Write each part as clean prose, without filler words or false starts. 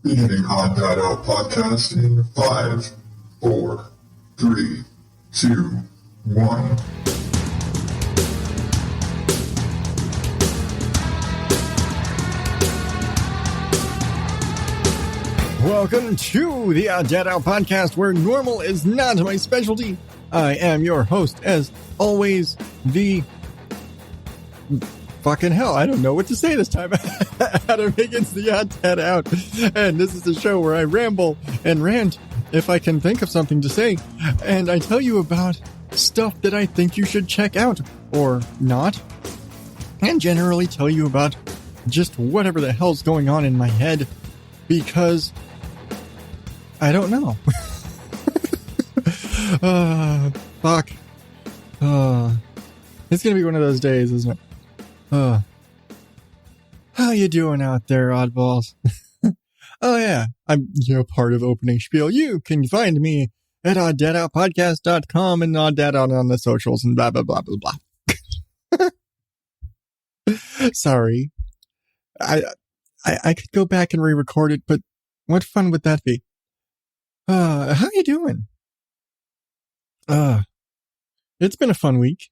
Beginning on ODO podcast in 5, 4, 3, 2, 1. Welcome to the ODO podcast, where normal is not my specialty. I am your host, as always, the... Fucking hell, I don't know what to say this time. Adam Higgins, the Odd Dad Out. And this is the show where I ramble and rant if I can think of something to say. And I tell you about stuff that I think you should check out, or not. And generally tell you about just whatever the hell's going on in my head, because I don't know. Fuck. It's gonna be one of those days, isn't it? How you doing out there, oddballs? Oh yeah, I'm part of Opening Spiel. You can find me at odddadoutpodcast.com and oddadout on the socials and blah blah blah blah blah. Sorry, I could go back and re-record it, but what fun would that be? How you doing? It's been a fun week.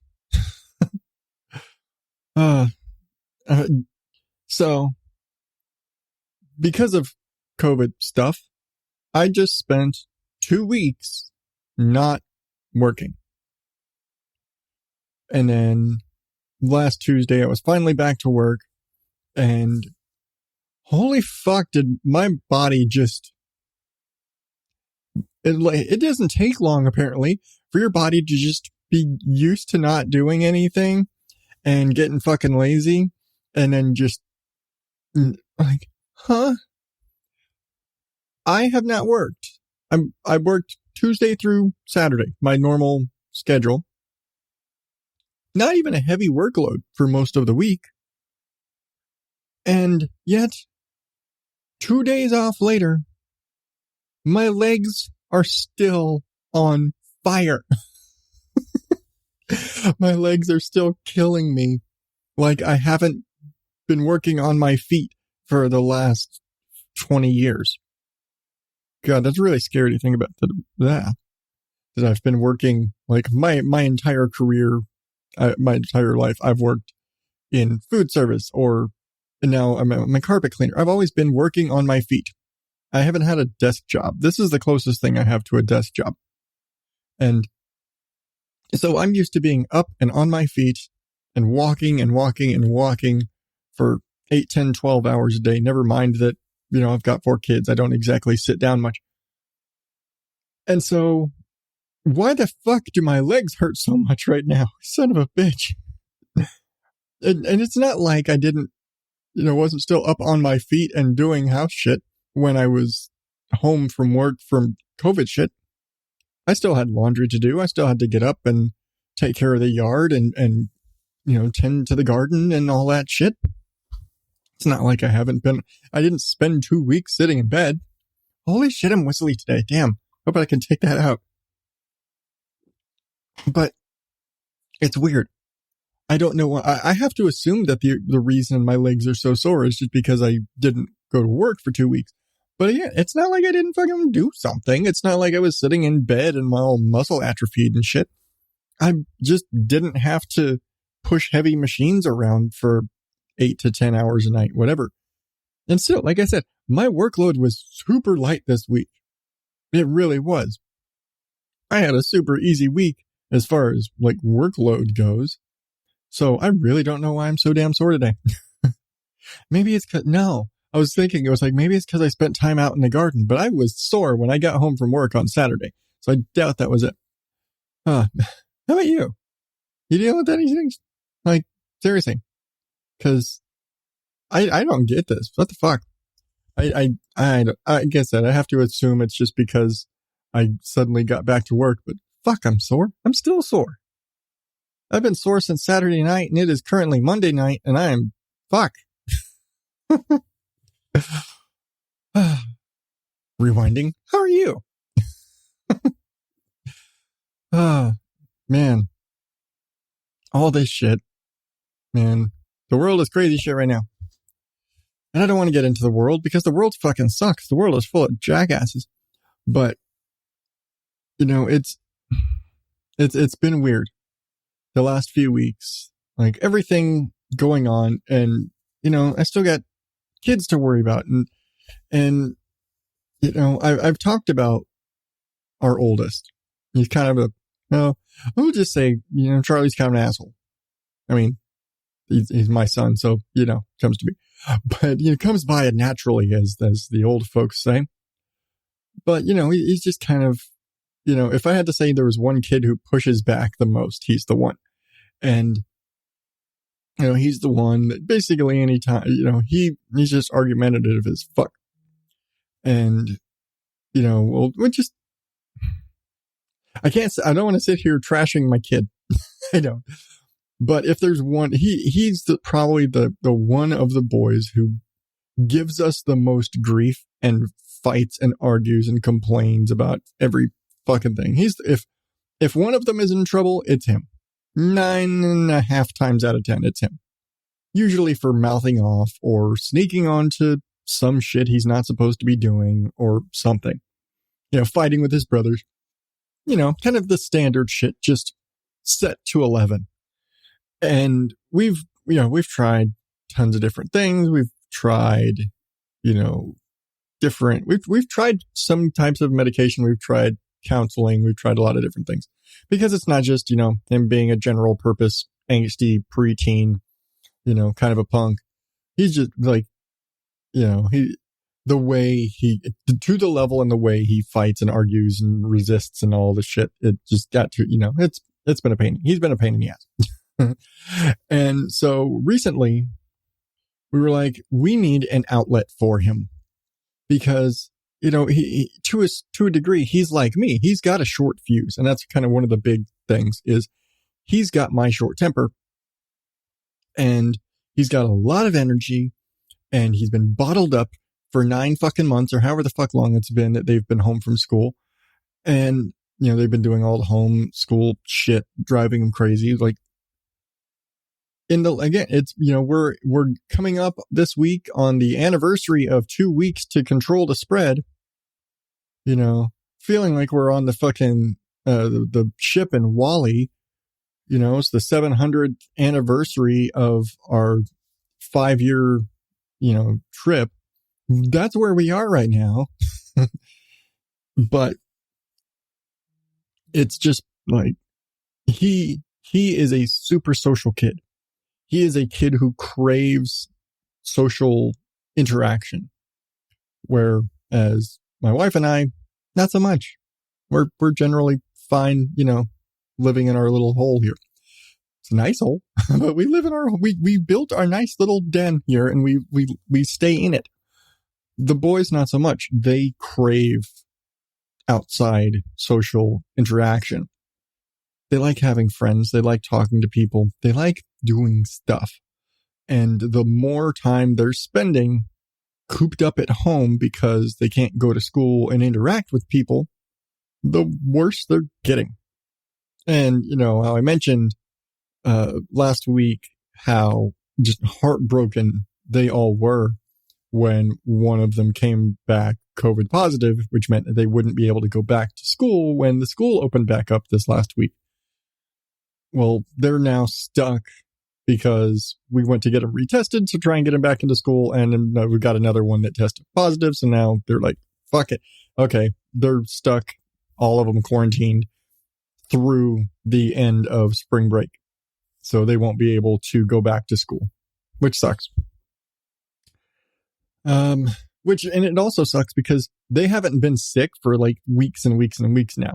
So, because of COVID stuff, I just spent 2 weeks not working. And then last Tuesday, I was finally back to work, and holy fuck, did my body just... It doesn't take long, apparently, for your body to just be used to not doing anything and getting fucking lazy, and then just like, huh? I have not worked. I worked Tuesday through Saturday, my normal schedule. Not even a heavy workload for most of the week. And yet, 2 days off later, my legs are still on fire. My legs are still killing me. Like I haven't been working on my feet for the last 20 years. God, that's really scary to think about that I've been working like my entire career, my entire life. I've worked in food service, or now I'm a carpet cleaner. I've always been working on my feet. I haven't had a desk job. This is the closest thing I have to a desk job. And so I'm used to being up and on my feet and walking and walking and walking for 8, 10, 12 hours a day. Never mind that, I've got 4 kids. I don't exactly sit down much. And so why the fuck do my legs hurt so much right now? Son of a bitch. And it's not like I didn't, wasn't still up on my feet and doing house shit when I was home from work from COVID shit. I still had laundry to do. I still had to get up and take care of the yard and tend to the garden and all that shit. It's not like I didn't spend 2 weeks sitting in bed. Holy shit, I'm whistly today. Damn. Hope I can take that out. But it's weird. I don't know. I have to assume that the reason my legs are so sore is just because I didn't go to work for 2 weeks. But yeah, it's not like I didn't fucking do something. It's not like I was sitting in bed and my all muscle atrophied and shit. I just didn't have to push heavy machines around for 8 to 10 hours a night, whatever. And still, like I said, my workload was super light this week. It really was. I had a super easy week as far as like workload goes. So I really don't know why I'm so damn sore today. Maybe it's I was thinking, it was like, maybe it's because I spent time out in the garden, but I was sore when I got home from work on Saturday. So I doubt that was it. How about you? You dealing with anything? Like, seriously. Because I don't get this. What the fuck? I guess that I have to assume it's just because I suddenly got back to work, but fuck, I'm sore. I'm still sore. I've been sore since Saturday night, and it is currently Monday night, and I am fuck. Rewinding. How are you? Man. All this shit. Man. The world is crazy shit right now. And I don't want to get into the world because the world fucking sucks. The world is full of jackasses. But, it's been weird the last few weeks. Like everything going on, and, I still got kids to worry about. And I've talked about our oldest. He's kind of we'll just say, Charlie's kind of an asshole. I mean, he's my son, so, comes to me. But, comes by it naturally, as the old folks say. But, he's just kind of, if I had to say there was one kid who pushes back the most, he's the one. And, he's the one that basically anytime, he's just argumentative as fuck. And, we're just, I don't want to sit here trashing my kid. I don't. But if there's one, he's probably the one of the boys who gives us the most grief and fights and argues and complains about every fucking thing. If one of them is in trouble, it's him. 9.5 times out of 10, it's him. Usually for mouthing off or sneaking onto some shit he's not supposed to be doing or something. Fighting with his brothers. Kind of the standard shit, just set to 11. And we've tried tons of different things. We've tried, we've tried some types of medication. We've tried counseling. We've tried a lot of different things because it's not just, him being a general purpose, angsty preteen, kind of a punk. He's just like, the way to the level and the way he fights and argues and resists and all the shit. It just got to, it's been a pain. He's been a pain in the ass. And so recently we were like, we need an outlet for him because, he to a degree, he's like me. He's got a short fuse. And that's kind of one of the big things is he's got my short temper and he's got a lot of energy and he's been bottled up for 9 fucking months or however the fuck long it's been that they've been home from school. And, they've been doing all the home school shit, driving him crazy. Like, it's, we're coming up this week on the anniversary of 2 weeks to control the spread, feeling like we're on the fucking, the ship in Wall-E, it's the 700th anniversary of our 5-year, trip. That's where we are right now. But it's just like, he is a super social kid. He is a kid who craves social interaction, whereas my wife and I, not so much. We're generally fine, living in our little hole here. It's a nice hole, but we live in we built our nice little den here and we stay in it. The boys, not so much. They crave outside social interaction. They like having friends. They like talking to people. They like doing stuff. And the more time they're spending cooped up at home because they can't go to school and interact with people, the worse they're getting. And, how I mentioned last week how just heartbroken they all were when one of them came back COVID positive, which meant that they wouldn't be able to go back to school when the school opened back up this last week. Well, they're now stuck because we went to get them retested to try and get them back into school. And we got another one that tested positive. So now they're like, fuck it. Okay. They're stuck, all of them quarantined through the end of spring break. So they won't be able to go back to school, which sucks. And it also sucks because they haven't been sick for like weeks and weeks and weeks now.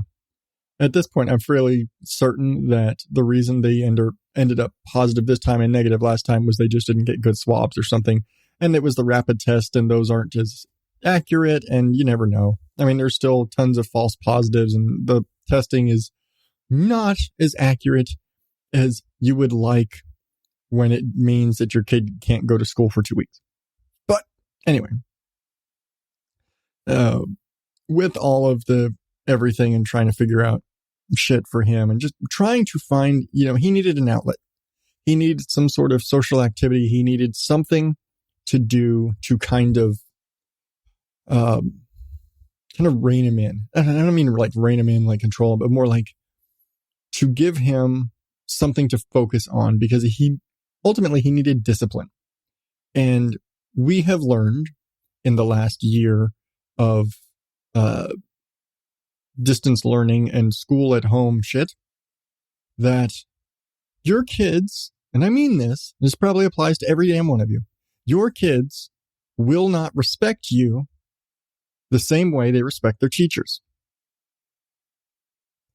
At this point, I'm fairly certain that the reason they ended up positive this time and negative last time was they just didn't get good swabs or something. And it was the rapid test and those aren't as accurate and you never know. I mean, there's still tons of false positives and the testing is not as accurate as you would like when it means that your kid can't go to school for 2 weeks. But anyway, with all of the everything and trying to figure out shit for him and just trying to find, he needed an outlet. He needed some sort of social activity. He needed something to do to kind of rein him in. I don't mean like rein him in, like control him, but more like to give him something to focus on, because he needed discipline. And we have learned in the last year of distance learning and school at home shit that your kids, and I mean this probably applies to every damn one of you, your kids will not respect you the same way they respect their teachers.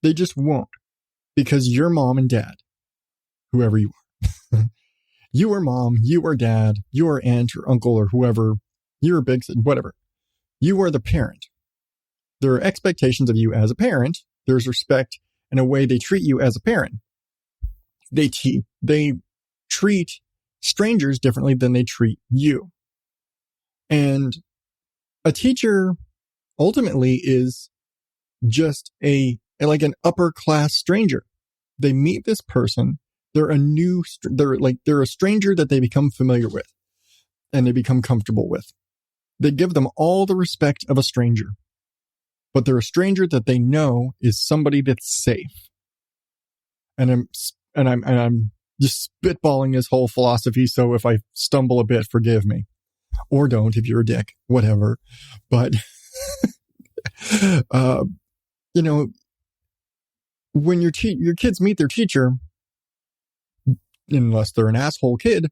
They just won't, because you're mom and dad, whoever you are. You are mom, you are dad, you are aunt or uncle or whoever, you're big, whatever. You are the parent. There are expectations of you as a parent. There's respect and a way they treat you as a parent. They treat strangers differently than they treat you. And a teacher ultimately is just like an upper class stranger. They meet this person. They're a stranger that they become familiar with and they become comfortable with. They give them all the respect of a stranger, but they're a stranger that they know is somebody that's safe. And I'm just spitballing this whole philosophy. So if I stumble a bit, forgive me, or don't if you're a dick, whatever. But, when your kids meet their teacher, unless they're an asshole kid,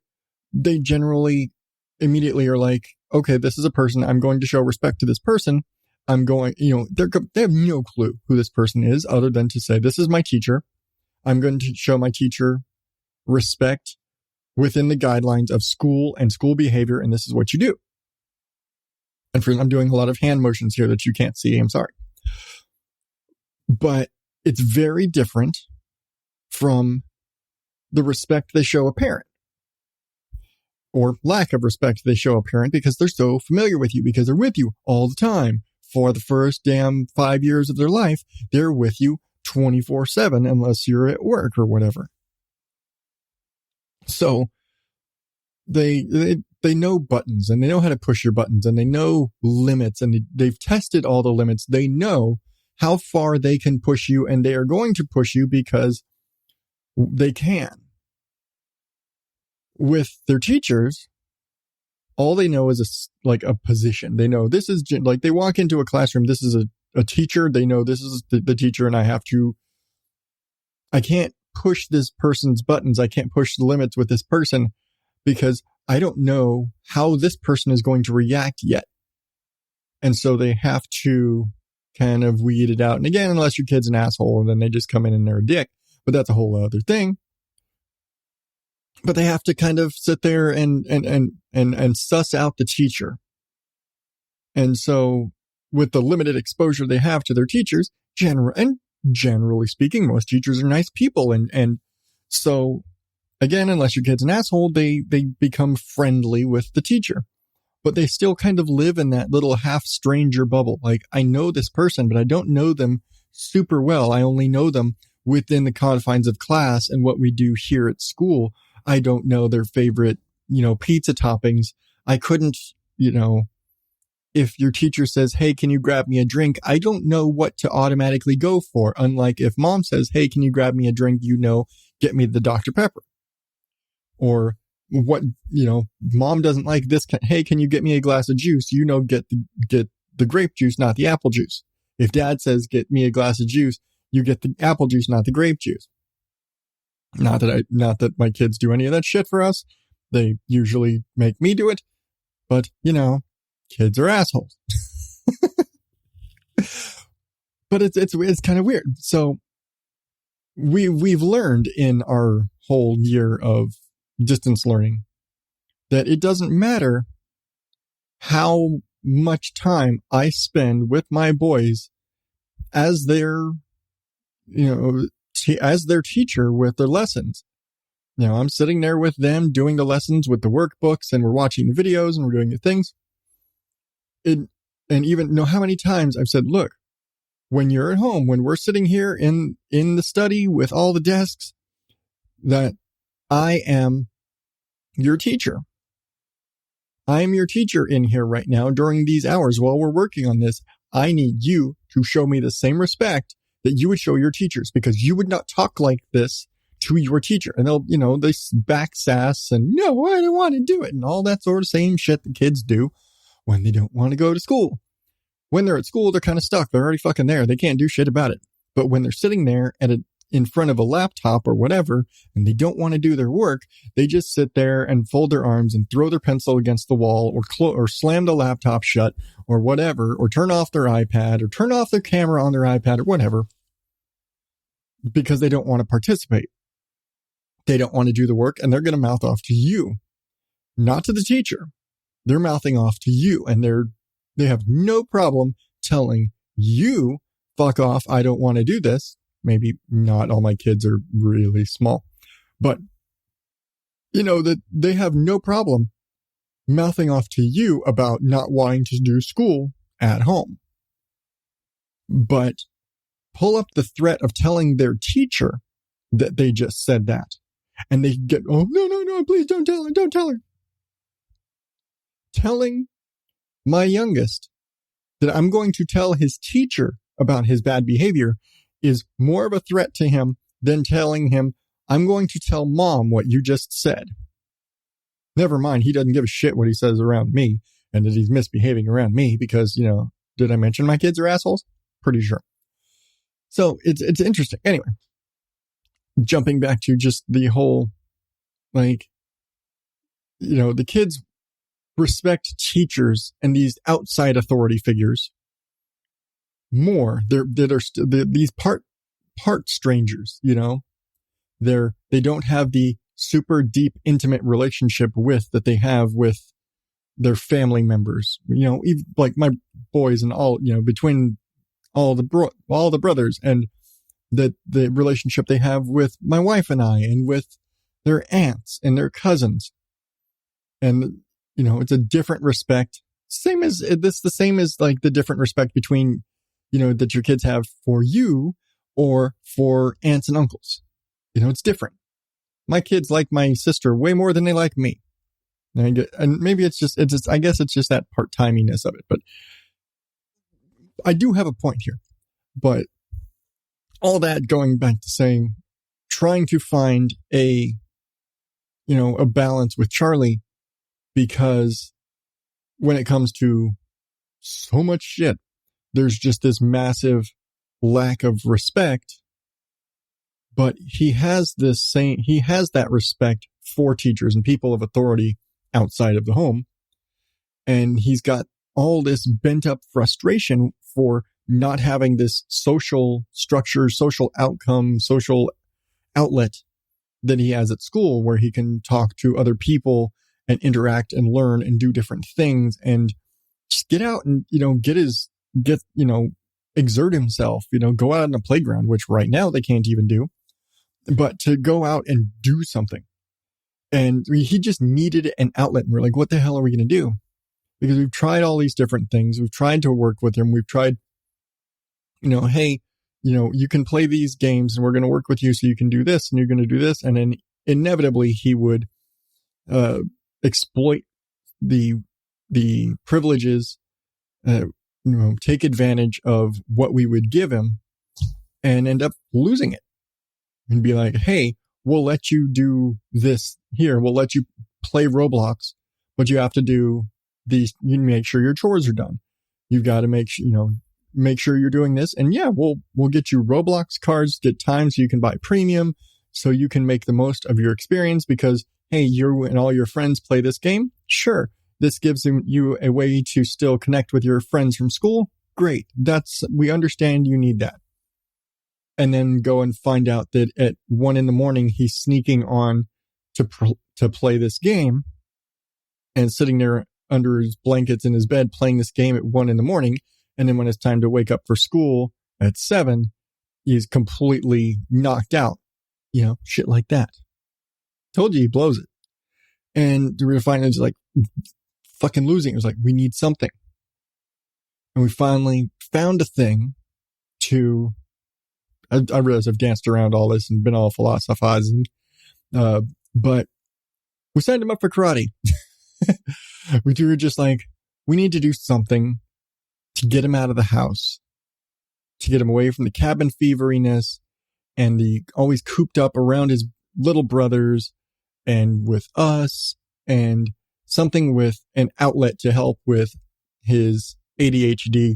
they generally immediately are like, okay, this is a person. I'm going to show respect to this person. I'm going, they have no clue who this person is other than to say, this is my teacher. I'm going to show my teacher respect within the guidelines of school and school behavior. And this is what you do. And I'm doing a lot of hand motions here that you can't see. I'm sorry. But it's very different from the respect they show a parent, or lack of respect they show a parent, because they're so familiar with you, because they're with you all the time. For the first damn 5 years of their life, they're with you 24/7, unless you're at work or whatever. So they know buttons, and they know how to push your buttons, and they know limits, and they've tested all the limits. They know how far they can push you, and they are going to push you because they can. With their teachers, all they know is a position. They know this is like, they walk into a classroom. This is a teacher. They know this is the teacher, and I can't push this person's buttons. I can't push the limits with this person because I don't know how this person is going to react yet. And so they have to kind of weed it out. And again, unless your kid's an asshole, then they just come in and they're a dick. But that's a whole other thing. But they have to kind of sit there and suss out the teacher. And so with the limited exposure they have to their teachers, generally speaking, most teachers are nice people. And so again, unless your kid's an asshole, they become friendly with the teacher, but they still kind of live in that little half stranger bubble. Like, I know this person, but I don't know them super well. I only know them within the confines of class and what we do here at school. I don't know their favorite, pizza toppings. I couldn't, if your teacher says, hey, can you grab me a drink? I don't know what to automatically go for. Unlike if mom says, hey, can you grab me a drink? Get me the Dr. Pepper. Or what, mom doesn't like this. Hey, can you get me a glass of juice? Get the grape juice, not the apple juice. If dad says, get me a glass of juice, you get the apple juice, not the grape juice. Not that my kids do any of that shit for us. They usually make me do it, but kids are assholes. But it's kind of weird. So we've learned in our whole year of distance learning that it doesn't matter how much time I spend with my boys as their teacher with their lessons. I'm sitting there with them doing the lessons with the workbooks, and we're watching the videos and we're doing the things. And even know how many times I've said, look, when you're at home, when we're sitting here in the study with all the desks, that I am your teacher. I'm your teacher in here right now during these hours while we're working on this. I need you to show me the same respect that you would show your teachers, because you would not talk like this to your teacher. And they'll, they back sass and no, I don't want to do it. And all that sort of same shit that kids do when they don't want to go to school. When they're at school, they're kind of stuck. They're already fucking there. They can't do shit about it. But when they're sitting there in front of a laptop or whatever, and they don't want to do their work, they just sit there and fold their arms and throw their pencil against the wall, or slam the laptop shut or whatever, or turn off their iPad or turn off their camera on their iPad or whatever, because they don't want to participate. They don't want to do the work, and they're going to mouth off to you, not to the teacher. They're mouthing off to you, and they have no problem telling you, fuck off, I don't want to do this. Maybe not all my kids are really small, but that they have no problem mouthing off to you about not wanting to do school at home. But pull up the threat of telling their teacher that they just said that. And they get, oh, no, please don't tell her. Telling my youngest that I'm going to tell his teacher about his bad behavior is more of a threat to him than telling him, I'm going to tell mom what you just said. Never mind, he doesn't give a shit what he says around me, and that he's misbehaving around me because, did I mention my kids are assholes? Pretty sure. So it's interesting. Anyway, jumping back to just the whole, the kids respect teachers and these outside authority figures more. These part strangers, they don't have the super deep, intimate relationship that they have with their family members, even like my boys and all, between all the brothers, and the relationship they have with my wife and I, and with their aunts and their cousins. And, it's a different respect. The same as like the different respect between, that your kids have for you or for aunts and uncles. It's different. My kids like my sister way more than they like me. And maybe I guess it's just that part-timiness of it. But I do have a point here. But all that going back to saying, trying to find a balance with Charlie, because when it comes to so much shit, there's just this massive lack of respect. But he has that respect for teachers and people of authority outside of the home. And he's got all this bent up frustration for not having this social structure, social outcome, social outlet that he has at school, where he can talk to other people and interact and learn and do different things and just get out and, exert himself, go out on the playground, which right now they can't even do, but to go out and do something. And he just needed an outlet. And we're like, what the hell are we going to do? Because we've tried all these different things. We've tried to work with him. We've tried, hey, you can play these games and we're going to work with you so you can do this and you're going to do this. And then inevitably he would exploit the privileges, take advantage of what we would give him and end up losing it. And be like, hey, we'll let you do this here. We'll let you play Roblox, but you have to do these. You make sure your chores are done. You've got to make sure you're doing this. And yeah, we'll get you Roblox cards, get time so you can buy premium, so you can make the most of your experience because, hey, you and all your friends play this game. Sure. This gives you a way to still connect with your friends from school. Great. We understand you need that. And then go and find out that at 1 a.m, he's sneaking on to play this game and sitting there under his blankets in his bed playing this game at 1 a.m. And then when it's time to wake up for school at 7, he's completely knocked out, shit like that. Told you he blows it. And we're going to find it's like fucking losing. It was like, we need something. And we finally found a thing to, I realize I've danced around all this and been all philosophizing, but we signed him up for karate. we were just like, we need to do something to get him out of the house, to get him away from the cabin feveriness and the always cooped up around his little brothers and with us, and something with an outlet to help with his ADHD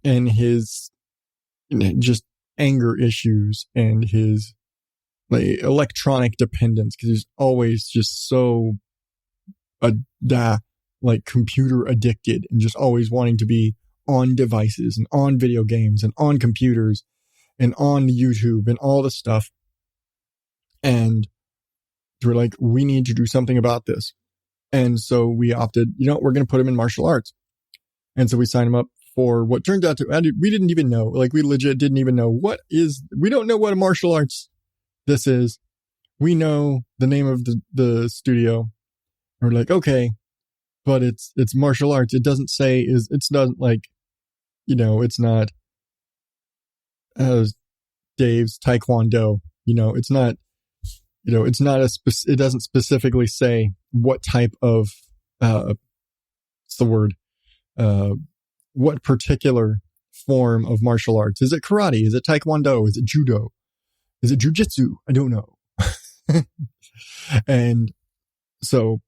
and his just anger issues and his like electronic dependence, because he's always just so like computer addicted and just always wanting to be on devices and on video games and on computers and on YouTube and all this stuff. And we're like, we need to do something about this. And so we opted, we're going to put him in martial arts. And so we signed him up for what turned out to, we didn't even know, like we legit didn't even know we don't know what a martial arts this is. We know the name of the studio. We're like, okay, but it's martial arts. It doesn't say it's not like, it's not Dave's Taekwondo, it's not, it's not it doesn't specifically say what type of, what's the word? What particular form of martial arts? Is it karate? Is it Taekwondo? Is it judo? Is it jujitsu? I don't know. And so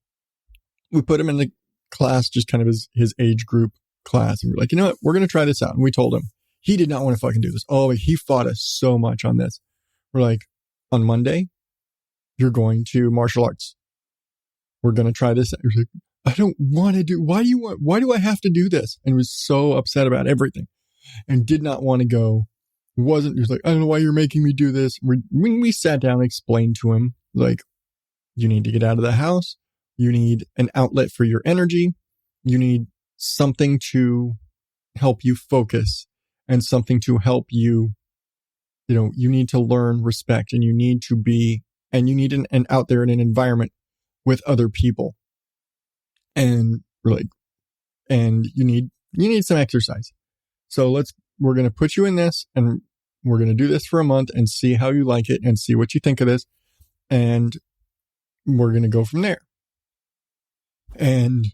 we put him in the class, just kind of his age group class. And we're like, you know what? We're going to try this out. And we told him. He did not want to fucking do this. Oh, he fought us so much on this. We're like, on Monday, you're going to martial arts. We're going to try this out. He's like, I don't want to why do I have to do this? And was so upset about everything and did not want to go. He was like, I don't know why you're making me do this. When we sat down and explained to him, like, you need to get out of the house. You need an outlet for your energy. You need something to help you focus and something to help you, you need to learn respect, and you need to be, and you need an out there in an environment with other people. And we're like, and you need some exercise. So we're going to put you in this, and we're going to do this for a month and see how you like it and see what you think of this. And we're going to go from there. And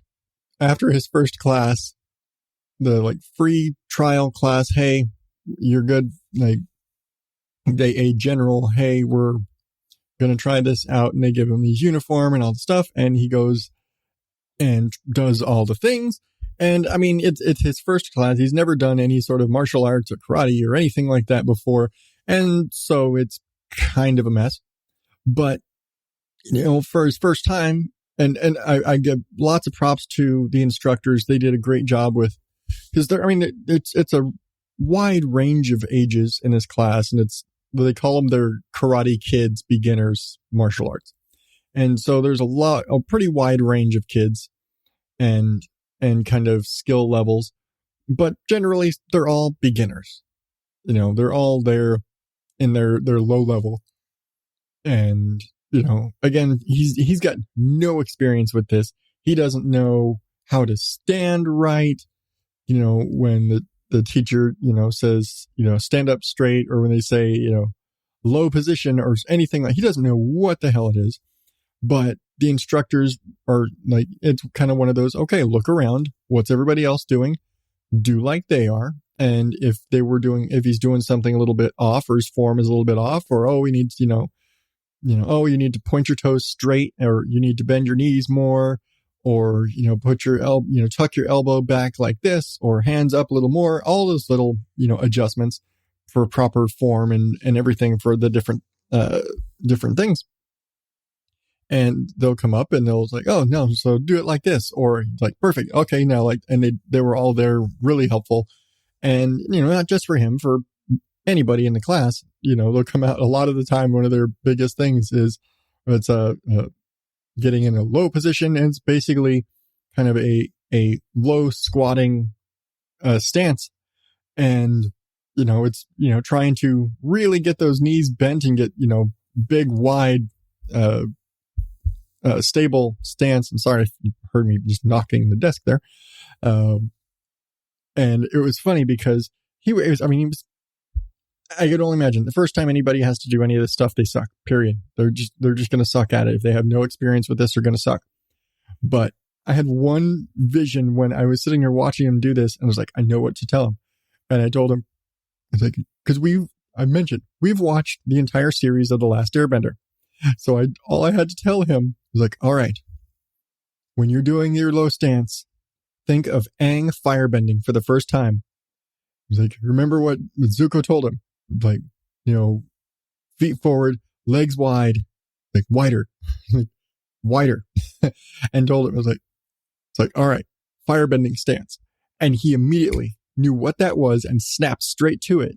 after his first class, the like free trial class, hey, you're good. Like a general, hey, we're going to try this out. And they give him his uniform and all the stuff. And he goes and does all the things. And I mean, it's his first class. He's never done any sort of martial arts or karate or anything like that before. And so it's kind of a mess. But, for his first time, and I give lots of props to the instructors. They did a great job with, because it's a wide range of ages in this class, and they call them their Karate Kids beginners martial arts. And so there's a pretty wide range of kids and kind of skill levels, but generally they're all beginners. They're all there in their low level. And, again, he's got no experience with this. He doesn't know how to stand right. When the teacher, says, stand up straight, or when they say, low position or anything, like, he doesn't know what the hell it is. But the instructors are like, it's kind of one of those, okay, look around. What's everybody else doing? Do like they are. And if he's doing something a little bit off, or his form is a little bit off, or, oh, he needs, oh, you need to point your toes straight, or you need to bend your knees more, or, put your tuck your elbow back like this, or hands up a little more, all those little, adjustments for proper form and everything for the different things. And they'll come up and they'll like, oh no, so do it like this, or like, perfect. Okay. Now, like, and they were all there, really helpful. And, not just for him, for anybody in the class, they'll come out a lot of the time. One of their biggest things is it's getting in a low position, and it's basically kind of a low squatting stance. And, it's, trying to really get those knees bent and get, big, wide, stable stance. I'm sorry if you heard me just knocking the desk there. And it was funny because I could only imagine the first time anybody has to do any of this stuff, they suck, period. They're just going to suck at it. If they have no experience with this, they're going to suck. But I had one vision when I was sitting there watching him do this, and I was like, I know what to tell him. And I told him, it's like, because we've watched the entire series of The Last Airbender. So all I had to tell him was like, all right, when you're doing your low stance, think of Aang firebending for the first time. He's like, remember what Zuko told him? Like, feet forward, legs wide, like wider, like wider. And told him, it's like, all right, firebending stance. And he immediately knew what that was and snapped straight to it.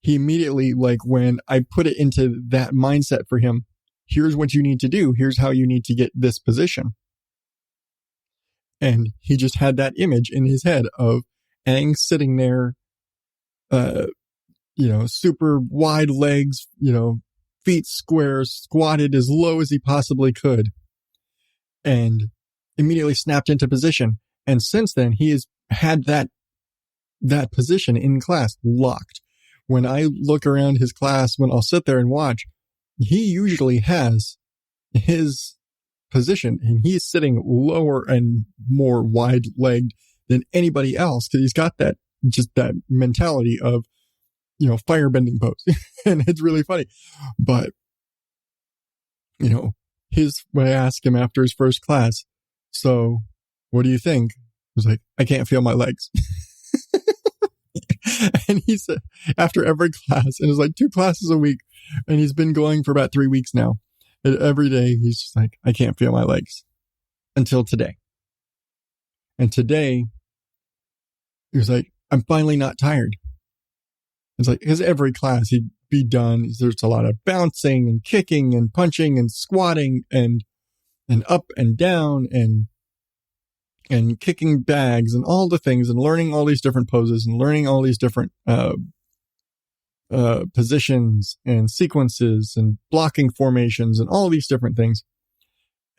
He immediately, like when I put it into that mindset for him, here's what you need to do. Here's how you need to get this position. And he just had that image in his head of Aang sitting there, super wide legs, feet square, squatted as low as he possibly could, and immediately snapped into position. And since then, he has had that position in class locked. When I look around his class, when I'll sit there and watch, he usually has his position, and he's sitting lower and more wide-legged than anybody else, because he's got that mentality of, firebending pose. And it's really funny. But, when I asked him after his first class, so what do you think? He was like, I can't feel my legs. And he said, after every class, and it's like 2 classes a week, and he's been going for about 3 weeks now. And every day he's just like, I can't feel my legs, until today. And today he was like, I'm finally not tired. It's like, because every class he'd be done. There's a lot of bouncing and kicking and punching and squatting and up and down and kicking bags and all the things and learning all these different poses and learning all these different positions and sequences and blocking formations and all these different things.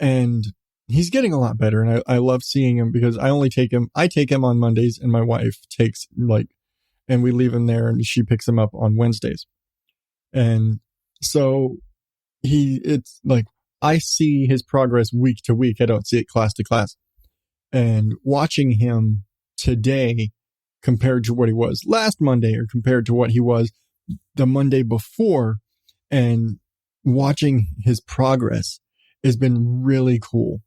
And he's getting a lot better. And I love seeing him, because I take him on Mondays, and my wife takes and we leave him there, and she picks him up on Wednesdays. And so it's like, I see his progress week to week. I don't see it class to class. And watching him today compared to what he was last Monday, or compared to what he was the Monday before, and watching his progress has been really cool.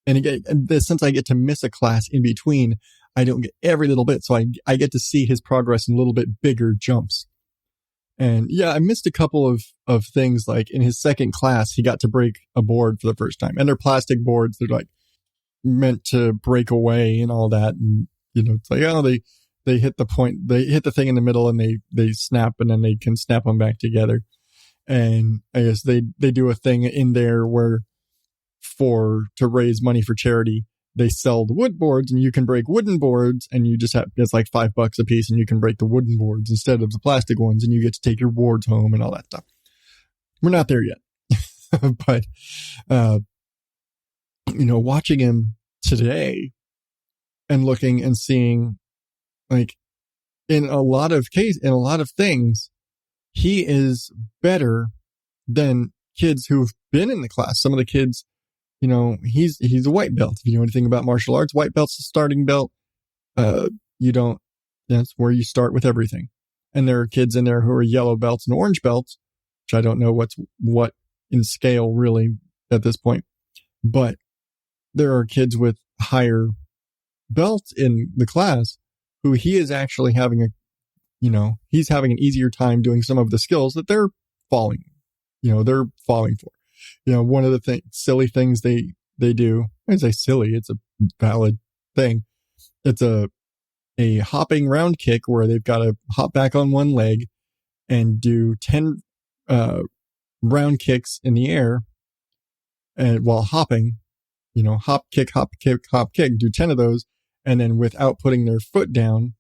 And again, since I get to miss a class in between, I don't get every little bit. So I get to see his progress in a little bit bigger jumps. And yeah, I missed a couple of things. Like in his second class, he got to break a board for the first time, and they're plastic boards. They're like meant to break away and all that. And, it's like, they hit the point, they hit the thing in the middle, and they snap, and then they can snap them back together. And I guess they do a thing in there where to raise money for charity, they sell the wood boards, and you can break wooden boards, and it's like $5 a piece, and you can break the wooden boards instead of the plastic ones, and you get to take your boards home and all that stuff. We're not there yet. But, watching him today and looking and seeing, like, in a lot of things, he is better than kids who've been in the class. Some of the kids, he's a white belt. If you know anything about martial arts, white belt's the starting belt. That's where you start with everything. And there are kids in there who are yellow belts and orange belts, which I don't know what in scale really at this point. But there are kids with higher belts in the class who he is actually having he's having an easier time doing some of the skills that they're falling for. One of the silly things they do, I say silly, it's a valid thing. It's a hopping round kick where they've got to hop back on one leg and do 10 round kicks in the air, and while hopping, hop, kick, do 10 of those. And then without putting their foot down,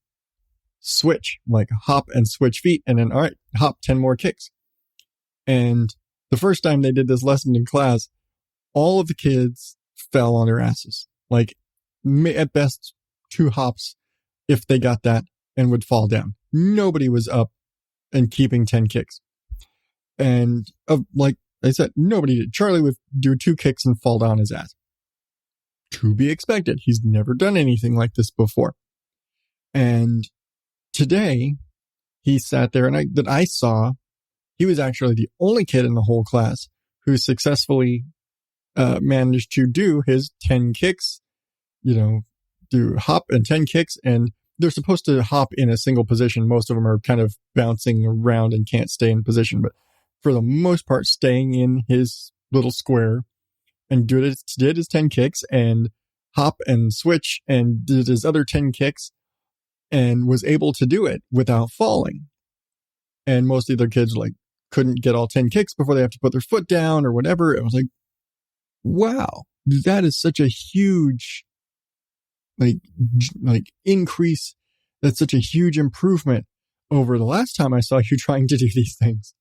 switch, like hop and switch feet. And then, all right, hop 10 more kicks. And the first time they did this lesson in class, all of the kids fell on their asses. Like at best 2 hops if they got that, and would fall down. Nobody was up and keeping 10 kicks. And like I said, nobody did. Charlie would do 2 kicks and fall down his ass. to be expected. He's never done anything like this before. And today he sat there and I saw he was actually the only kid in the whole class who successfully managed to do his 10 kicks, do hop and 10 kicks. And they're supposed to hop in a single position. Most of them are kind of bouncing around and can't stay in position, but for the most part, staying in his little square, and did his 10 kicks and hop and switch and did his other 10 kicks and was able to do it without falling. And most of the other kids couldn't get all 10 kicks before they have to put their foot down or whatever. It was like, wow, that is such a huge increase. That's such a huge improvement over the last time I saw you trying to do these things.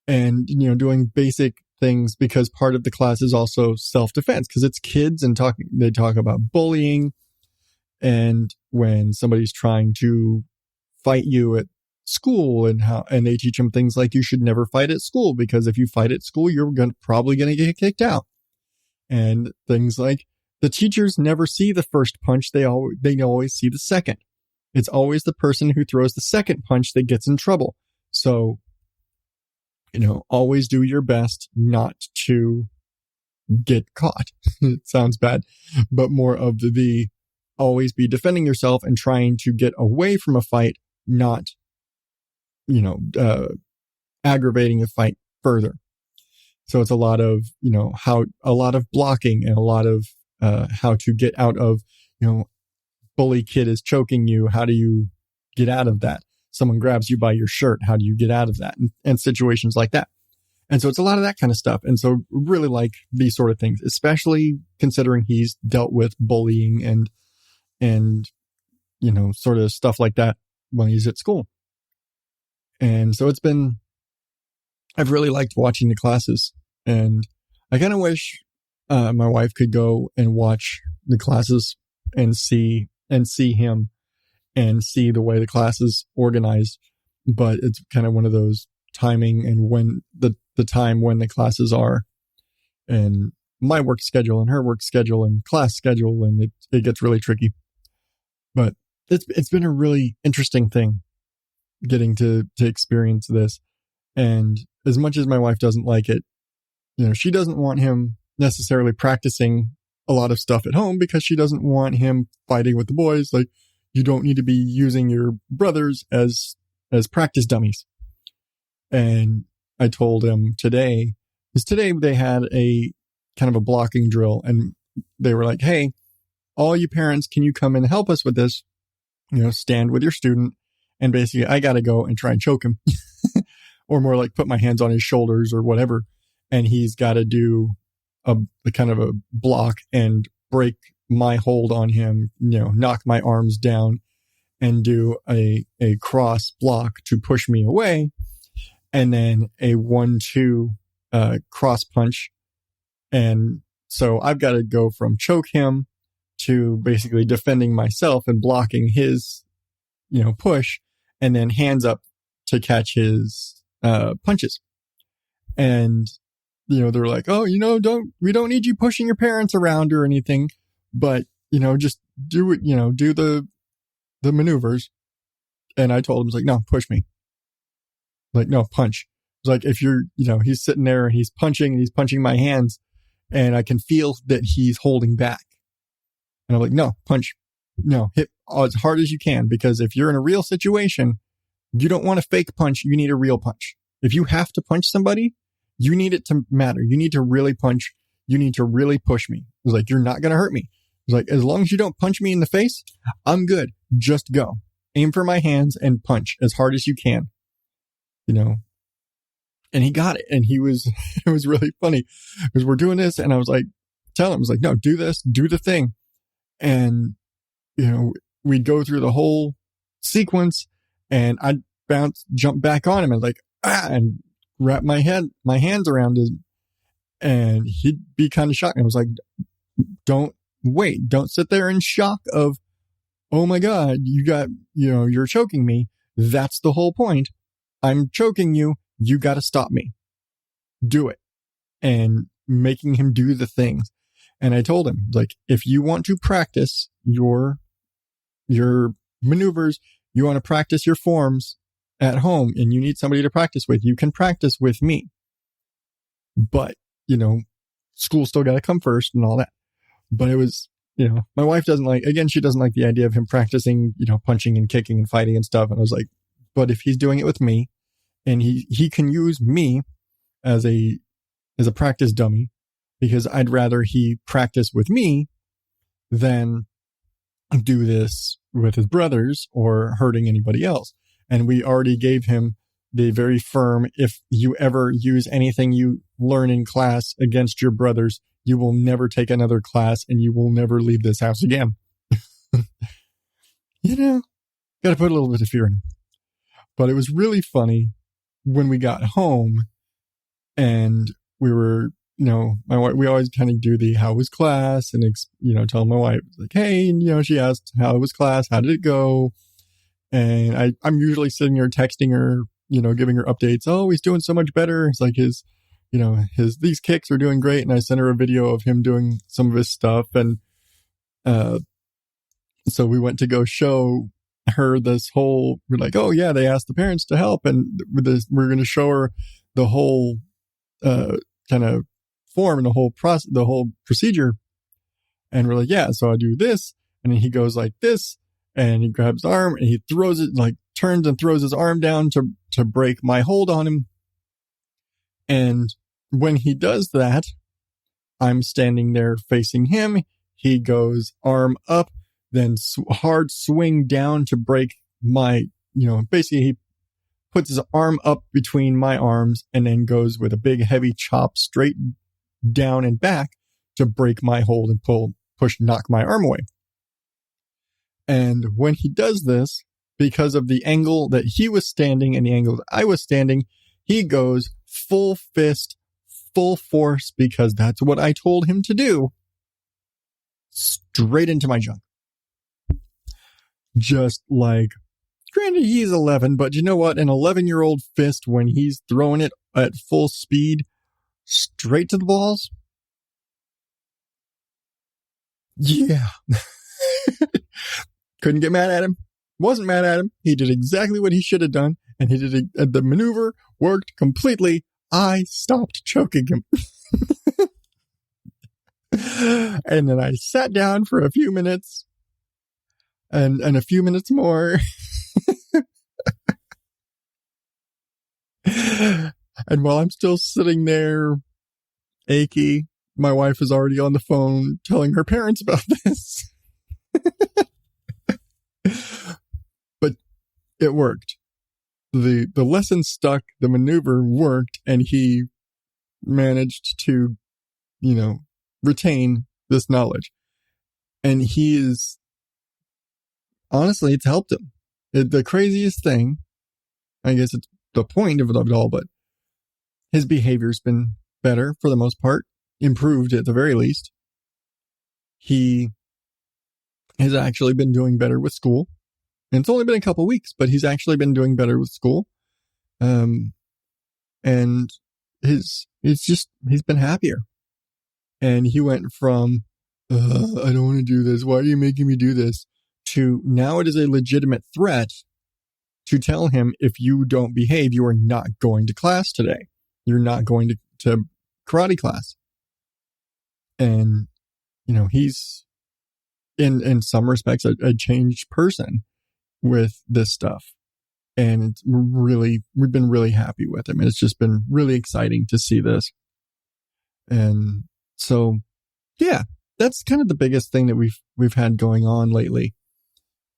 And, doing basic things, because part of the class is also self-defense, because it's kids and they talk about bullying. And when somebody's trying to fight you at school and they teach them things like you should never fight at school, because if you fight at school, you're probably going to get kicked out. And things like the teachers never see the first punch. They always see the second. It's always the person who throws the second punch that gets in trouble. So, always do your best not to get caught. It sounds bad, but more of the always be defending yourself and trying to get away from a fight, not, aggravating a fight further. So it's a lot of, a lot of blocking and a lot of, how to get out of, bully kid is choking you. How do you get out of that? Someone grabs you by your shirt. How do you get out of that? And situations like that. And so it's a lot of that kind of stuff. And so really like these sort of things, especially considering he's dealt with bullying and, sort of stuff like that when he's at school. And so I've really liked watching the classes, and I kind of wish, my wife could go and watch the classes and see him and see the way the class is organized. But it's kind of one of those timing and when the time when the classes are, and my work schedule and her work schedule and class schedule, and it gets really tricky. But it's been a really interesting thing getting to experience this. And as much as my wife doesn't like it, she doesn't want him necessarily practicing a lot of stuff at home, because she doesn't want him fighting with the boys. Like, you don't need to be using your brothers as practice dummies. And I told him today they had a kind of a blocking drill, and they were like, hey, all you parents, can you come and help us with this? Stand with your student. And basically I got to go and try and choke him or more like put my hands on his shoulders or whatever. And he's got to do a kind of a block and break my hold on him, knock my arms down and do a cross block to push me away. And then a 1-2 cross punch. And so I've got to go from choke him to basically defending myself and blocking his, push, and then hands up to catch his punches. And, they're like, oh, we don't need you pushing your parents around or anything, but, just do it, do the maneuvers. And I told him, I was like, no, push me. Like, no, punch. It's like, if you're, he's sitting there and he's punching my hands, and I can feel that he's holding back. And I'm like, no, punch. No, hit as hard as you can, because if you're in a real situation, you don't want a fake punch. You need a real punch. If you have to punch somebody, you need it to matter. You need to really punch. You need to really push me. It was like, you're not going to hurt me. It was like, as long as you don't punch me in the face, I'm good. Just go. Aim for my hands and punch as hard as you can. And he got it. And it was really funny because we're doing this. And I was like, tell him, I was like, no, do this, do the thing. And, we'd go through the whole sequence, and I'd jump back on him and like, and wrap my hands around him, and he'd be kind of shocked. And I was like, don't sit there in shock of, oh my God, you're choking me. That's the whole point. I'm choking you. You got to stop me. Do it. And making him do the things. And I told him, like, if you want to practice your maneuvers, you want to practice your forms at home, and you need somebody to practice with, you can practice with me. But, school still got to come first and all that. But it was, my wife doesn't like, again, she doesn't like the idea of him practicing, punching and kicking and fighting and stuff. And I was like, but if he's doing it with me, and he can use me as a practice dummy, because I'd rather he practice with me than do this with his brothers or hurting anybody else. And we already gave him the very firm, if you ever use anything you learn in class against your brothers, you will never take another class and you will never leave this house again. Got to put a little bit of fear in him. But it was really funny when we got home and we were, my wife, we always kind of do the how was class and, tell my wife, like, hey, she asked how was class, how did it go? And I'm usually sitting there texting her, giving her updates. Oh, he's doing so much better. It's like these kicks are doing great. And I sent her a video of him doing some of his stuff. And, so we went to go show her this whole, we're like, oh yeah, they asked the parents to help. And we're going to show her the whole, kind of form and the whole process, the whole procedure. And we're like, yeah, so I do this. And then he goes like this, and he grabs the arm and he throws it, like turns and throws his arm down to break my hold on him. And when he does that, I'm standing there facing him. He goes arm up, then hard swing down to break my, basically he puts his arm up between my arms and then goes with a big heavy chop straight down and back to break my hold and knock my arm away. And when he does this, because of the angle that he was standing and the angle that I was standing, he goes full fist, full force, because that's what I told him to do, straight into my junk. Just like, granted, he's 11, but you know what? An 11-year-old fist, when he's throwing it at full speed, straight to the balls. Yeah. Couldn't get mad at him. Wasn't mad at him. He did exactly what he should have done. And he did the maneuver worked completely. I stopped choking him. And then I sat down for a few minutes and a few minutes more. And while I'm still sitting there achy, my wife is already on the phone telling her parents about this. But it worked. The lesson stuck, the maneuver worked, and he managed to, retain this knowledge. And he is, honestly, it's helped him. The craziest thing, I guess it's the point of it all, but his behavior's been better for the most part, improved at the very least. He has actually been doing better with school. And it's only been a couple weeks, but he's actually been doing better with school. And he's been happier. And he went from, I don't want to do this. Why are you making me do this? To now it is a legitimate threat to tell him, if you don't behave, you are not going to class today. You're not going to karate class. And, he's in some respects a changed person with this stuff. And we've been really happy with him. And it's just been really exciting to see this. And so, yeah, that's kind of the biggest thing that we've had going on lately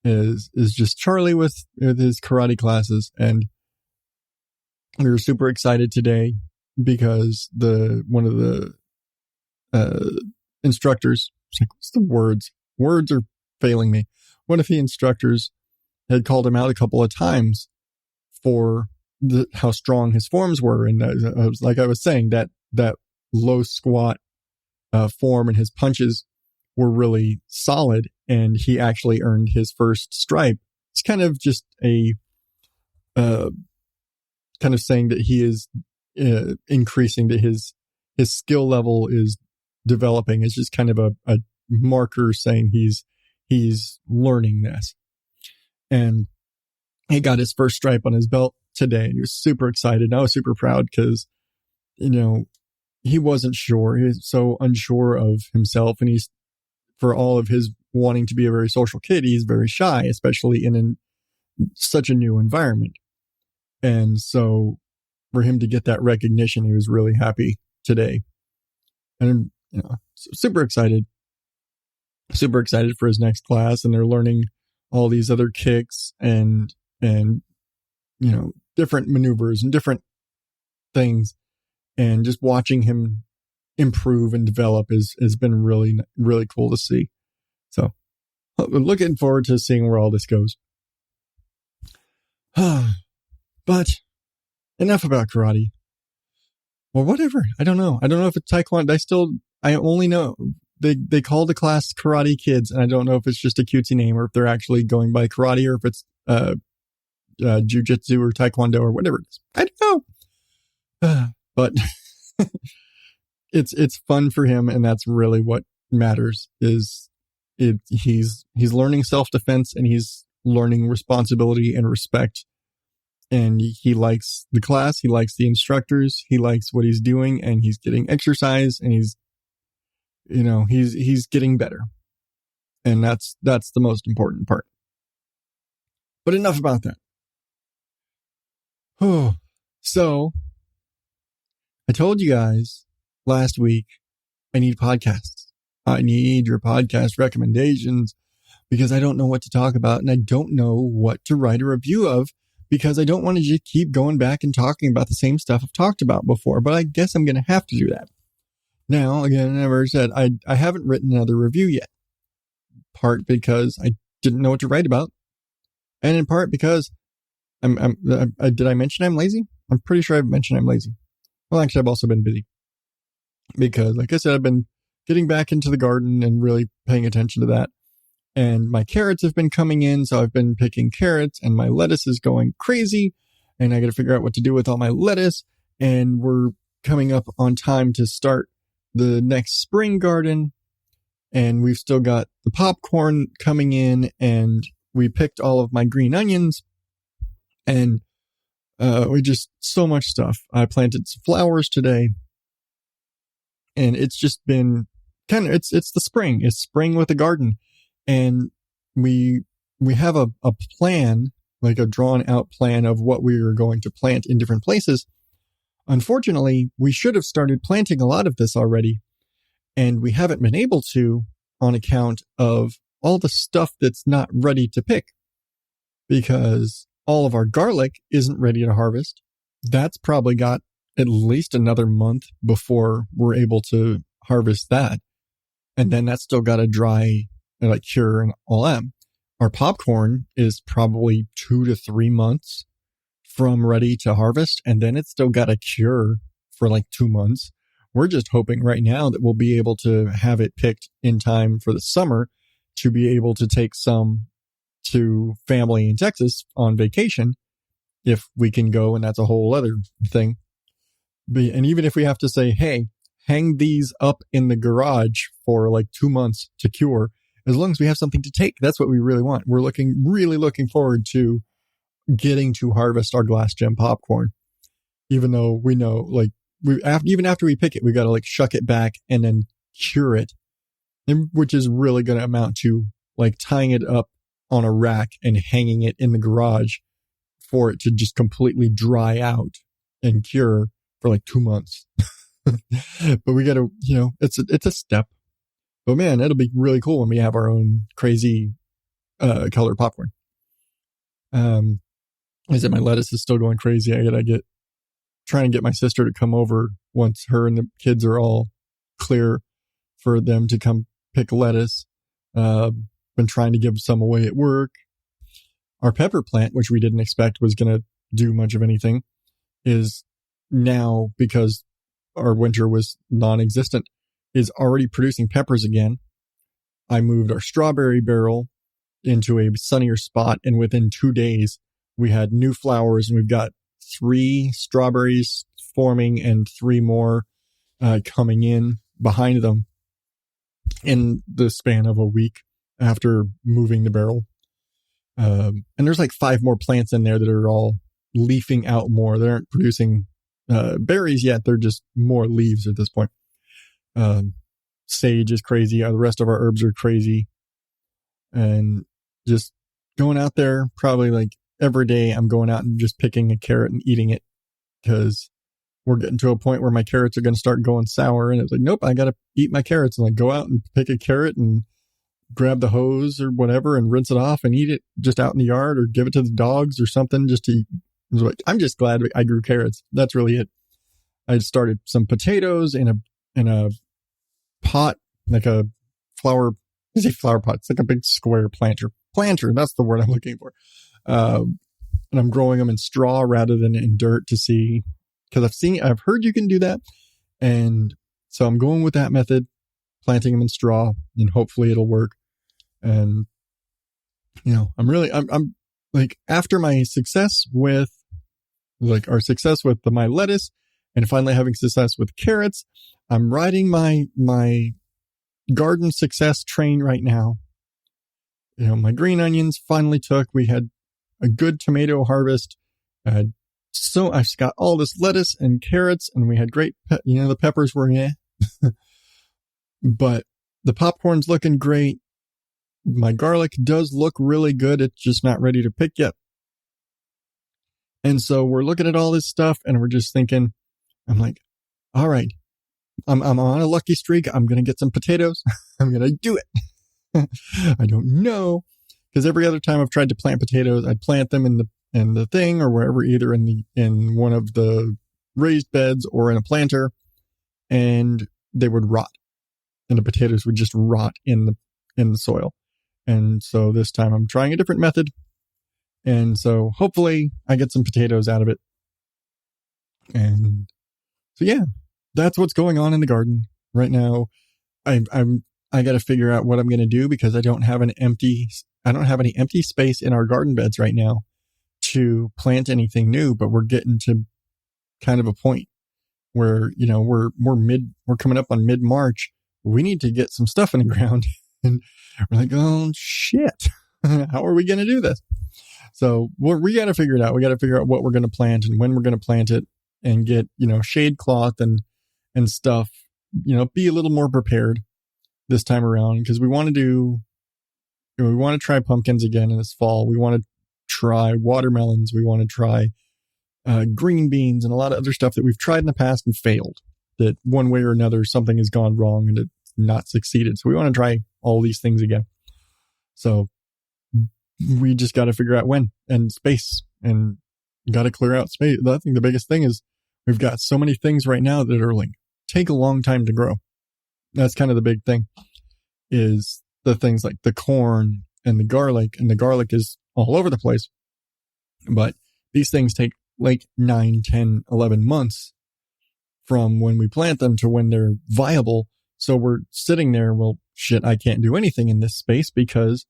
is just Charlie with his karate classes. And we were super excited today because one of the instructors, what's the words? Words are failing me. One of the instructors had called him out a couple of times for how strong his forms were. And I was saying, that low squat form and his punches were really solid. And he actually earned his first stripe. It's kind of just a kind of saying that he is increasing, that his skill level is developing. It's just kind of a marker saying he's learning this. And he got his first stripe on his belt today, and he was super excited. And I was super proud because, he wasn't sure. He was so unsure of himself, and he's, for all of his wanting to be a very social kid, he's very shy, especially in such a new environment. And so for him to get that recognition, he was really happy today. And, super excited for his next class. And they're learning all these other kicks and different maneuvers and different things. And just watching him improve and develop has been really, really cool to see. So looking forward to seeing where all this goes. But enough about karate. Or whatever. I don't know. I don't know if it's Taekwondo. I only know they call the class Karate Kids, and I don't know if it's just a cutesy name or if they're actually going by karate or if it's jujitsu or Taekwondo or whatever it is. I don't know. But it's fun for him, and that's really what matters. He's learning self-defense, and he's learning responsibility and respect. And he likes the class, he likes the instructors, he likes what he's doing, and he's getting exercise, and he's getting better. And that's the most important part. But enough about that. So I told you guys last week, I need podcasts. I need your podcast recommendations because I don't know what to talk about, and I don't know what to write a review of, because I don't want to just keep going back and talking about the same stuff I've talked about before, but I guess I'm going to have to do that. Now, again, I never said I haven't written another review yet. Part because I didn't know what to write about, and in part because did I mention I'm lazy? I'm pretty sure I've mentioned I'm lazy. Well, actually, I've also been busy because, like I said, I've been getting back into the garden and really paying attention to that. And my carrots have been coming in, so I've been picking carrots, and my lettuce is going crazy, and I got to figure out what to do with all my lettuce. And we're coming up on time to start the next spring garden, and we've still got the popcorn coming in, and we picked all of my green onions, and we just so much stuff. I planted some flowers today, and it's just been kind of it's the spring. It's spring with a garden. And we have a plan, like a drawn out plan of what we are going to plant in different places. Unfortunately, we should have started planting a lot of this already, and we haven't been able to on account of all the stuff that's not ready to pick, because all of our garlic isn't ready to harvest. That's probably got at least another month before we're able to harvest that. And then that's still got to dry, like cure and all that. Our popcorn is probably 2 to 3 months from ready to harvest, and then it's still got to cure for like 2 months. We're just hoping right now that we'll be able to have it picked in time for the summer to be able to take some to family in Texas on vacation if we can go, and that's a whole other thing. And even if we have to say, hey, hang these up in the garage for like 2 months to cure, as long as we have something to take, that's what we really want. We're really looking forward to getting to harvest our glass gem popcorn, even though we know, like, even after we pick it, we got to like shuck it back and then cure it, which is really going to amount to like tying it up on a rack and hanging it in the garage for it to just completely dry out and cure for like 2 months. But we got to, it's a step. But man, it'll be really cool when we have our own crazy color popcorn. I said my lettuce is still going crazy. I gotta trying to get my sister to come over once her and the kids are all clear for them to come pick lettuce. Been trying to give some away at work. Our pepper plant, which we didn't expect was going to do much of anything, is now, because our winter was non-existent, is already producing peppers again. I moved our strawberry barrel into a sunnier spot, and within 2 days, we had new flowers, and we've got 3 strawberries forming and 3 more coming in behind them. in the span of a week after moving the barrel. And there's like 5 more plants in there that are all leafing out more. They aren't producing berries yet. They're just more leaves at this point. Sage is crazy. The rest of our herbs are crazy. And just going out there, probably like every day I'm going out and just picking a carrot and eating it, because we're getting to a point where my carrots are going to start going sour. And it's like, nope, I got to eat my carrots. And like go out and pick a carrot and grab the hose or whatever and rinse it off and eat it just out in the yard, or give it to the dogs or something just to eat. Like, I'm just glad I grew carrots. That's really it. I started some potatoes in a pot, like a flower pot. It's like a big square planter. That's the word I'm looking for. And I'm growing them in straw rather than in dirt to see, because I've heard you can do that. And so I'm going with that method, planting them in straw, and hopefully it'll work. And, I'm like, after my success with my lettuce and finally having success with carrots, I'm riding my garden success train right now. My green onions finally took. We had a good tomato harvest. So I've got all this lettuce and carrots, and we had great, the peppers were but the popcorn's looking great. My garlic does look really good. It's just not ready to pick yet. And so we're looking at all this stuff and we're just thinking, I'm like, all right, I'm on a lucky streak. I'm going to get some potatoes. I'm going to do it. I don't know. Because every other time I've tried to plant potatoes, I'd plant them in the thing or wherever, either in one of the raised beds or in a planter, and they would rot. And the potatoes would just rot in the soil. And so this time I'm trying a different method. And so hopefully I get some potatoes out of it. And so, yeah, that's what's going on in the garden right now. I got to figure out what I'm going to do, because I don't have any empty space in our garden beds right now to plant anything new. But we're getting to kind of a point where, we're coming up on mid-March. We need to get some stuff in the ground. And we're like, oh shit, how are we going to do this? So we got to figure it out. We got to figure out what we're going to plant and when we're going to plant it, and get, shade cloth and stuff, be a little more prepared this time around, because we want to try pumpkins again in this fall. We want to try watermelons. We want to try green beans and a lot of other stuff that we've tried in the past and failed, that one way or another something has gone wrong and it's not succeeded. So we want to try all these things again. So we just got to figure out when, and space, and got to clear out space. I think the biggest thing is we've got so many things right now that are like take a long time to grow. That's kind of the big thing, is the things like the corn and the garlic is all over the place. But these things take like 9, 10, 11 months from when we plant them to when they're viable. So we're sitting there, well, shit, I can't do anything in this space because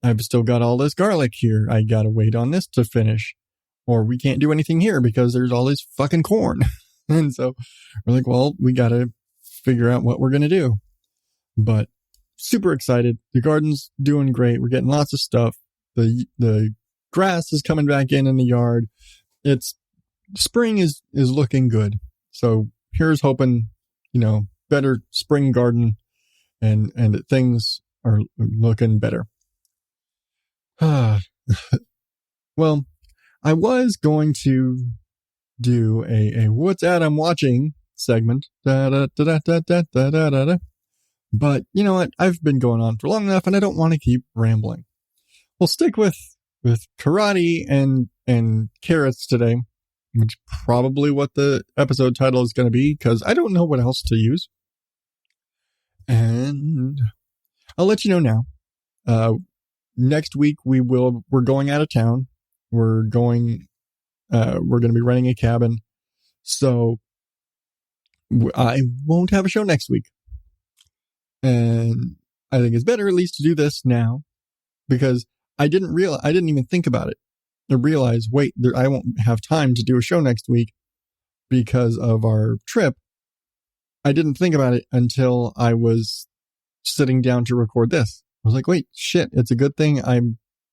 I've still got all this garlic here. I got to wait on this to finish. Or we can't do anything here because there's all this fucking corn. And so we're like, well, we got to figure out what we're going to do. But super excited. The garden's doing great. We're getting lots of stuff. The grass is coming back in the yard. Spring is looking good. So here's hoping, better spring garden and that things are looking better. Well, I was going to do a what's that I'm watching segment. But you know what? I've been going on for long enough and I don't want to keep rambling. We'll stick with karate and carrots today, which is probably what the episode title is going to be, because I don't know what else to use. And I'll let you know now. Next week we're going out of town. We're going to be renting a cabin. So I won't have a show next week. And I think it's better at least to do this now, because I didn't even think about it. I realized, wait, I won't have time to do a show next week because of our trip. I didn't think about it until I was sitting down to record this. I was like, wait, shit, it's a good thing I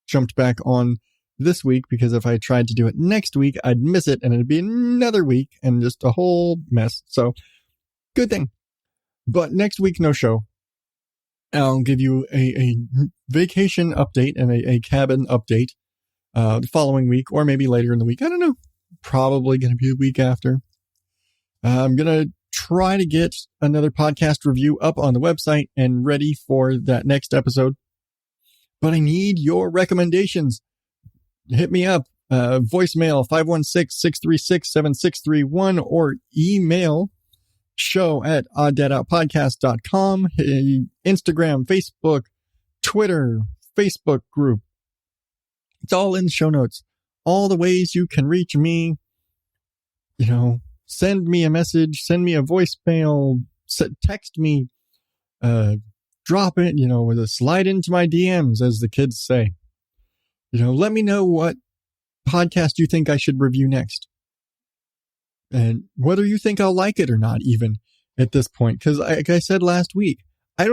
jumped back on this week, because if I tried to do it next week, I'd miss it and it'd be another week and just a whole mess. So good thing. But next week, no show. I'll give you a vacation update and a cabin update the following week, or maybe later in the week. I don't know. Probably going to be the week after. I'm going to try to get another podcast review up on the website and ready for that next episode. But I need your recommendations. Hit me up. Voicemail 516-636-7631 or email show@odddadoutpodcast.com. Instagram, Facebook, Twitter, Facebook group. It's all in the show notes. All the ways you can reach me. You know, send me a message, send me a voicemail, text me, drop it, you know, with a slide into my DMs, as the kids say. You know, let me know what podcast you think I should review next. And whether you think I'll like it or not, even at this point. Because like I said last week, I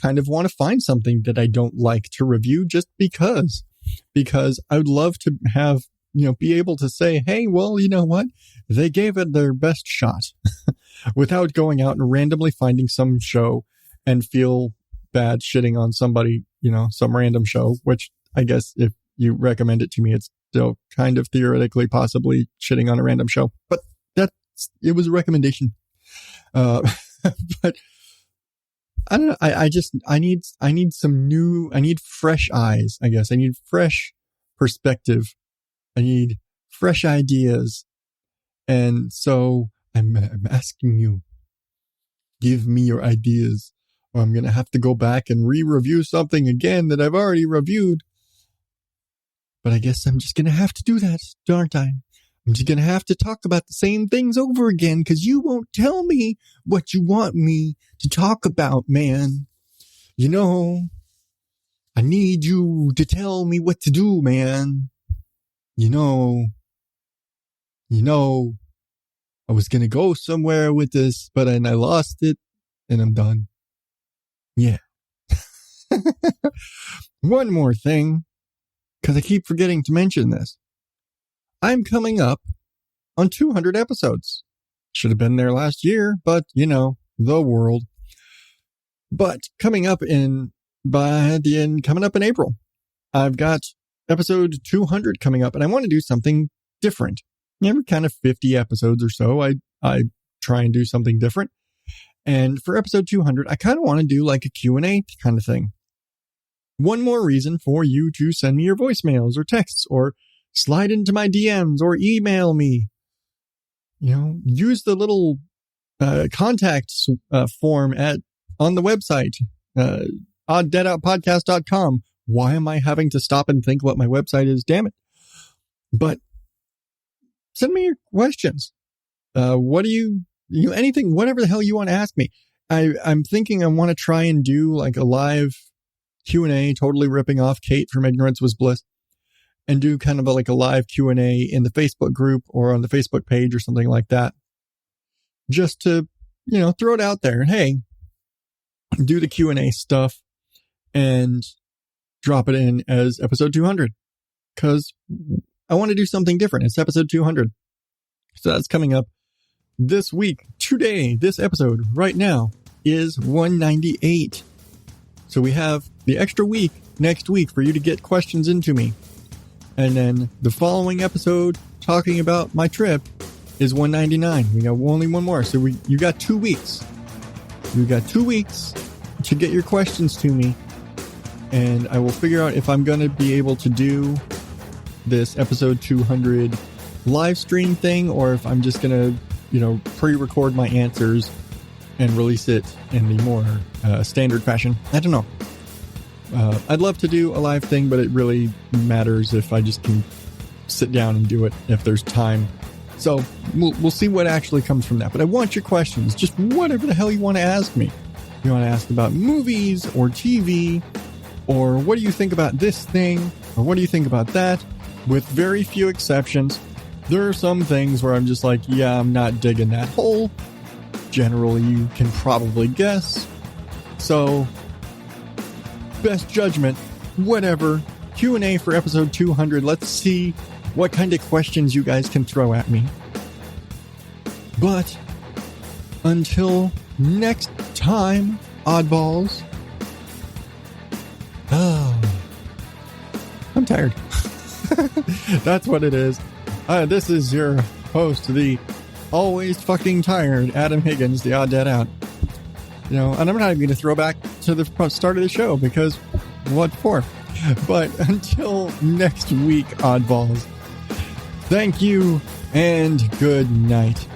kind of want to find something that I don't like to review just because I would love to have, you know, be able to say, hey, well, you know what? They gave it their best shot without going out and randomly finding some show and feel bad shitting on somebody, you know, some random show, which I guess if you recommend it to me, it's still kind of theoretically possibly shitting on a random show, but it was a recommendation. But I don't know. I need fresh eyes, I guess. I need fresh perspective. I need fresh ideas. And so I'm asking you, give me your ideas, or I'm going to have to go back and re-review something again that I've already reviewed. But I guess I'm just going to have to do that, aren't I? I'm just going to have to talk about the same things over again, because you won't tell me what you want me to talk about, man. You know, I need you to tell me what to do, man. You know, I was going to go somewhere with this, but then I lost it and I'm done. Yeah. One more thing, because I keep forgetting to mention this. I'm coming up on 200 episodes. Should have been there last year, but you know, the world. But coming up in April, I've got episode 200 coming up, and I want to do something different. Every kind of 50 episodes or so, I try and do something different. And for episode 200, I kind of want to do like a Q&A kind of thing. One more reason for you to send me your voicemails or texts, or slide into my DMs or email me. You know, use the little contact form on the website, odddadoutpodcast.com. Why am I having to stop and think what my website is? Damn it. But send me your questions. Anything, whatever the hell you want to ask me. I'm thinking I want to try and do like a live Q&A, totally ripping off Kate from Ignorance Was Bliss, and do kind of like a live Q&A in the Facebook group or on the Facebook page or something like that. Just to, you know, throw it out there. And hey, do the Q&A stuff and drop it in as episode 200. Because I want to do something different. It's episode 200. So that's coming up this week. Today, this episode right now is 198. So we have the extra week next week for you to get questions into me. And then the following episode talking about my trip is 199. We got only one more. So you got 2 weeks. You got 2 weeks to get your questions to me. And I will figure out if I'm going to be able to do this episode 200 live stream thing, or if I'm just going to, you know, pre-record my answers and release it in the more standard fashion. I don't know. I'd love to do a live thing, but it really matters if I just can sit down and do it if there's time. So we'll see what actually comes from that. But I want your questions, just whatever the hell you want to ask me. You want to ask about movies or TV, or what do you think about this thing, or what do you think about that? With very few exceptions, there are some things where I'm just like, yeah, I'm not digging that whole. Generally, you can probably guess. So, best judgment, whatever. Q&A for episode 200. Let's see what kind of questions you guys can throw at me. But until next time, oddballs. Oh, I'm tired. That's what it is. This is your host, the always fucking tired Adam Higgins, the odd dad out. You know, and I'm not even going to throw back to the start of the show because what for? But until next week, oddballs, thank you and good night.